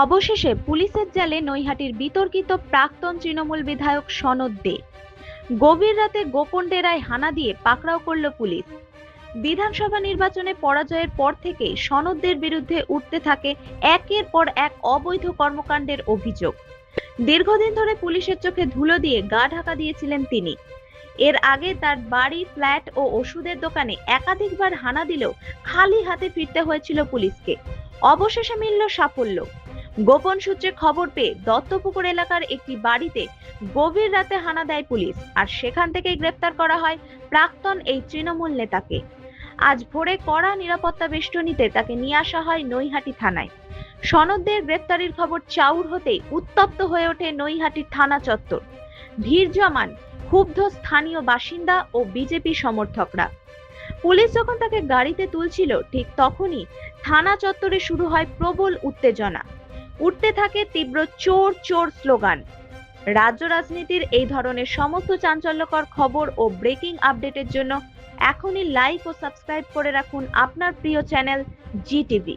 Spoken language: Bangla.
অবশেষে পুলিশের জালে নৈহাটির বিতর্কিত প্রাক্তন তৃণমূল বিধায়ক সনদ দে। গভীর রাতে গোপন ডেরায় হানা দিয়ে পাকড়াও করল পুলিশ। বিধানসভা নির্বাচনে পরাজয়ের পর থেকেই সনদ দের বিরুদ্ধে উঠতে থাকে একের পর এক অবৈধ কর্মকাণ্ডের অভিযোগ। দীর্ঘদিন ধরে পুলিশের চোখে ধুলো দিয়ে গা ঢাকা দিয়েছিলেন তিনি। এর আগে তার বাড়ি, ফ্ল্যাট ও ওষুধের দোকানে একাধিকবার হানা দিলেও খালি হাতে ফিরতে হয়েছিল পুলিশকে। অবশেষে মিলল সাফল্য। গোপন সূত্রে খবর পেয়ে দত্তপুকুর এলাকার একটি বাড়িতে গভীর রাতে হানা দেয় পুলিশ, আর সেখান থেকেই গ্রেপ্তার করা হয় প্রাক্তন এই তৃণমূল নেতাকে। আজ ভোরে কড়া নিরাপত্তা বেষ্টনীতে তাকে নিয়ে আসা হয় নৈহাটি থানায়। সনদদের গ্রেপ্তারির খবর চাউর হতেই উত্তপ্ত হয়ে ওঠে নৈহাটি থানা চত্বর। ভিড় জমান ক্ষুব্ধ স্থানীয় বাসিন্দা ও বিজেপি সমর্থকরা। পুলিশ যখন তাকে গাড়িতে তুলছিল, ঠিক তখনই থানা চত্বরে শুরু হয় প্রবল উত্তেজনা। উঠতে থাকে তীব্র চোর চোর স্লোগান। রাজ্য রাজনীতির এই ধরনের সমস্ত চাঞ্চল্যকর খবর ও ব্রেকিং আপডেটের জন্য এখনই লাইক ও সাবস্ক্রাইব করে রাখুন আপনার প্রিয় চ্যানেল জি টিভি।